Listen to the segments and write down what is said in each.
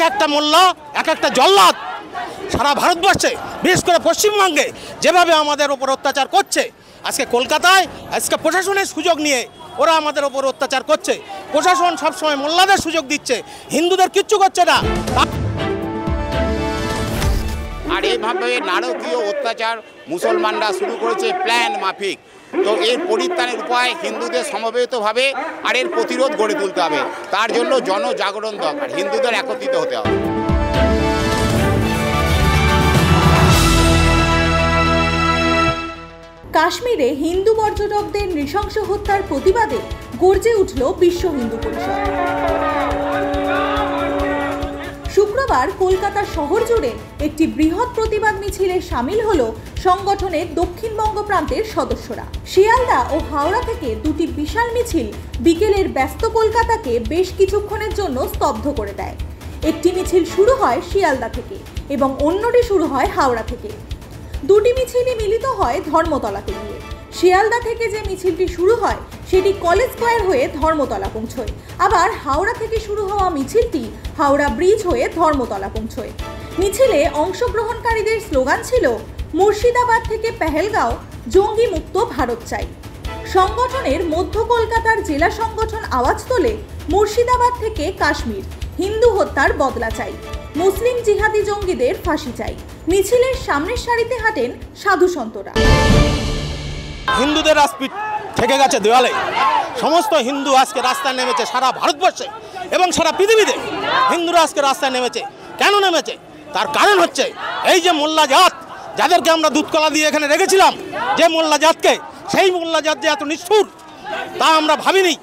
একটা মোল্লা এক একটা জল্লাদ সারা ভারতবর্ষে বিশেষ করে পশ্চিমবঙ্গে যেভাবে আমাদের ওপর অত্যাচার করছে, আজকে কলকাতায় আজকে প্রশাসনের সুযোগ নিয়ে ওরা আমাদের ওপর অত্যাচার করছে। প্রশাসন সবসময় মোল্লাদের সুযোগ দিচ্ছে, হিন্দুদের কিচ্ছু করছে না। আর এইভাবে নারকীয় অত্যাচার মুসলমানরা শুরু করেছে প্ল্যান মাফিক। তো এর পরিত্রাণের উপায় হিন্দুদের সমবেতভাবে আর এর প্রতিরোধ গড়ে তুলতে হবে। তার জন্য জনজাগরণ দরকার, হিন্দুদের একত্রিত হতে হবে। কাশ্মীরে হিন্দু পর্যটকদের নৃশংস হত্যার প্রতিবাদে গর্জে উঠল বিশ্ব হিন্দু পরিষদ। শুক্রবার কলকাতা শহর জুড়ে একটি বৃহৎ প্রতিবাদ মিছিলে সামিল হল সংগঠনের দক্ষিণবঙ্গ প্রান্তের সদস্যরা। শিয়ালদা ও হাওড়া থেকে দুটি বিশাল মিছিল বিকেলের ব্যস্ত কলকাতাকে বেশ কিছুক্ষণের জন্য স্তব্ধ করে দেয়। একটি মিছিল শুরু হয় শিয়ালদা থেকে এবং অন্যটি শুরু হয় হাওড়া থেকে। দুটি মিছিলই মিলিত হয় ধর্মতলাতে গিয়ে। শিয়ালদা থেকে যে মিছিলটি শুরু হয় সেটি কলেজ স্কয়ার হয়ে ধর্মতলা পৌঁছয়, আবার হাওড়া থেকে শুরু হওয়া মিছিলটি হাওড়া ব্রিজ হয়ে ধর্মতলা পৌঁছয়। মিছিলে অংশগ্রহণকারীদের স্লোগান ছিল মুর্শিদাবাদ থেকে পেহেলগাঁও, জঙ্গি মুক্ত ভারত চাই। সংগঠনের মধ্য কলকাতার জেলা সংগঠন আওয়াজ তোলে মুর্শিদাবাদ থেকে কাশ্মীর, হিন্দু হত্যার বদলা চাই, মুসলিম জিহাদি জঙ্গিদের ফাঁসি চাই। মিছিলের সামনের সারিতে হাঁটেন সাধু সন্তরা। হিন্দুদের রাজপীঠ থেকে গেছে দেওয়ালে, সমস্ত হিন্দু আজকে রাস্তায় নেমেছে সারা ভারতবর্ষে এবং সারা পৃথিবীতে। হিন্দুরা আজকে রাস্তায় নেমেছে। কেন নেমেছে? তার কারণ হচ্ছে এই যে মোল্লা জাত, যাদেরকে আমরা দুধকলা দিয়ে এখানে রেখেছিলাম, যে মোল্লা জাতকে, সেই মোল্লা জাত যে এত নিষ্ঠুর তা আমরা ভাবিনি।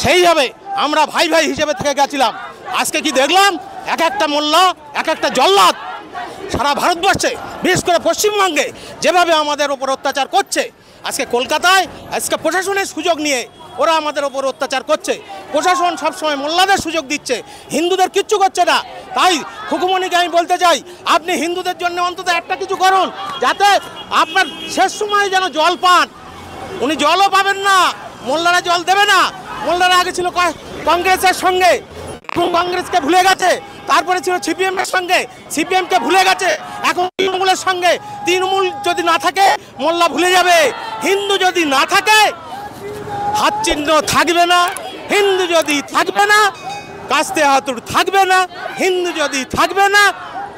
সেইভাবে আমরা ভাই ভাই হিসেবে থেকে গেছিলাম। আজকে কি দেখলাম? এক একটা মোল্লা এক একটা জল্লাদ সারা ভারতবর্ষে বিশেষ করে পশ্চিমবঙ্গে যেভাবে আমাদের ওপর অত্যাচার করছে, আজকে কলকাতায় আজকে প্রশাসনের সুযোগ নিয়ে ওরা আমাদের ওপর অত্যাচার করছে। প্রশাসন সবসময় মোল্লাদের সুযোগ দিচ্ছে, হিন্দুদের কিচ্ছু করছে না। তাই হুকুমনিকে আমি বলতে চাই, আপনি হিন্দুদের জন্য অন্তত একটা কিছু করুন, যাতে আপনার শেষ সময় যেন জল পান। উনি জলও পাবেন না, মোল্লারা জল দেবে না। মোল্লারা আগে ছিল কংগ্রেসের সঙ্গে, কংগ্রেসকে ভুলে গেছে। তারপরে ছিল সিপিএম এর সঙ্গে, সিপিএম কে ভুলে গেছে। এখন তৃণমূলের সঙ্গে। তৃণমূল যদি না থাকে মোল্লা ভুলে যাবে। হিন্দু যদি না থাকে হাত চিহ্ন থাকবে না। হিন্দু যদি থাকবে না কাস্তে হাতুড় থাকবে না। হিন্দু যদি থাকবে না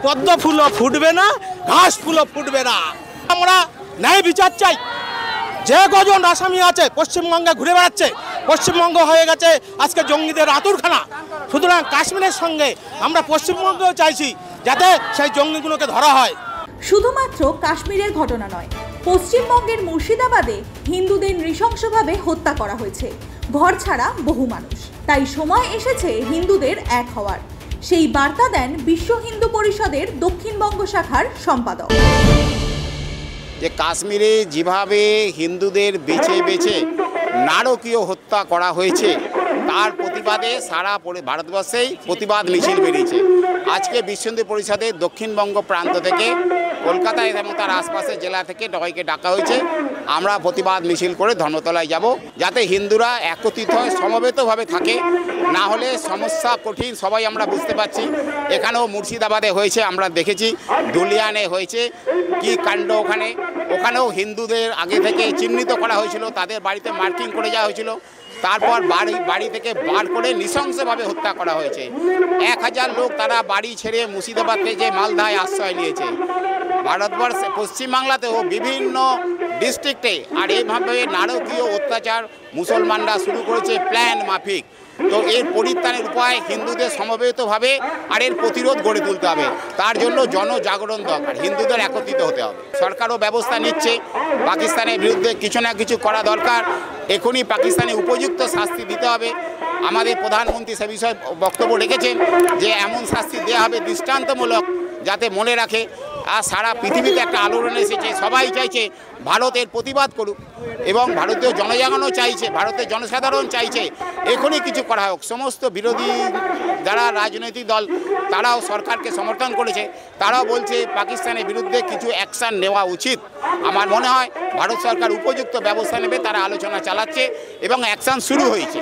পদ্ম ফুলও ফুটবে না, ঘাস ফুলও ফুটবে না। আমরা ন্যায় বিচার চাই। যে কজন আসামি আছে পশ্চিমবঙ্গে ঘুরে বেড়াচ্ছে, পশ্চিমবঙ্গ হয়ে গেছে আজকে জঙ্গিদের আতুরখানা। সুতরাং কাশ্মীরের সঙ্গে আমরা পশ্চিমবঙ্গেও চাইছি যাতে সেই জঙ্গিগুলোকে ধরা হয়। শুধুমাত্র কাশ্মীরের ঘটনা নয়, পশ্চিমবঙ্গের মুর্শিদাবাদে হিন্দুদের নৃশংসভাবে হত্যা করা হয়েছে, ঘর ছাড়া বহু মানুষ। তাই সময় এসেছে হিন্দুদের এক হওয়ার। সেই বার্তা দেন বিশ্ব হিন্দু পরিষদের দক্ষিণবঙ্গ শাখার সম্পাদক। যে কাশ্মীরে যেভাবে হিন্দুদের বেছে বেছে নারকীয় হত্যা করা হয়েছে, তার প্রতিবাদে সারা ভারতবর্ষেই প্রতিবাদ মিছিল বেরিয়েছে। আজকে বিশ্ব হিন্দু পরিষদের দক্ষিণবঙ্গ প্রান্ত থেকে কলকাতায় এবং তার আশপাশের জেলা থেকে সবাইকে ডাকা হয়েছে। আমরা প্রতিবাদ মিছিল করে ধর্মতলায় যাব, যাতে হিন্দুরা একত্রিত হয়, সমবেতভাবে থাকে। না হলে সমস্যা কঠিন, সবাই আমরা বুঝতে পারছি। এখানেও মুর্শিদাবাদে হয়েছে, আমরা দেখেছি। ধুলিয়ানে হয়েছে কি কাণ্ড। ওখানেও হিন্দুদের আগে থেকে চিহ্নিত করা হয়েছিল, তাদের বাড়িতে মার্কিং করে যাওয়া হয়েছিল। তারপর বাড়ি থেকে বার করে নৃশংসভাবে হত্যা করা হয়েছে। 1000 লোক তারা বাড়ি ছেড়ে মুর্শিদাবাদ থেকে মালদায় আশ্রয় নিয়েছে। ভারতবর্ষে পশ্চিমবাংলাতেও বিভিন্ন ডিস্ট্রিক্টে আর এইভাবে নারকীয় অত্যাচার মুসলমানরা শুরু করেছে প্ল্যান মাফিক। তো এর পরিত্রাণের উপায় হিন্দুদের সমবেতভাবে আর এর প্রতিরোধ গড়ে তুলতে হবে। তার জন্য জনজাগরণ দরকার, হিন্দুদের একত্রিত হতে হবে। সরকারও ব্যবস্থা নিচ্ছে, পাকিস্তানের বিরুদ্ধে কিছু না কিছু করা দরকার। এখনই পাকিস্তানে উপযুক্ত শাস্তি দিতে হবে। আমাদের প্রধানমন্ত্রী সে বিষয়ে বক্তব্য রেখেছেন যে এমন শাস্তি দেওয়া হবে দৃষ্টান্তমূলক, যাতে মনে রাখে। আর সারা পৃথিবীতে একটা আলোড়ন এসেছে, সবাই চাইছে ভারতের প্রতিবাদ করুক এবং ভারতীয় জনজাগরণও চাইছে, ভারতের জনসাধারণ চাইছে এখনই কিছু করা হোক। সমস্ত বিরোধী যারা রাজনৈতিক দল তারাও সরকারকে সমর্থন করেছে, তারাও বলছে পাকিস্তানের বিরুদ্ধে কিছু অ্যাকশান নেওয়া উচিত। আমার মনে হয় ভারত সরকার উপযুক্ত ব্যবস্থা নেবে, তারা আলোচনা চালাচ্ছে এবং অ্যাকশান শুরু হয়েছে।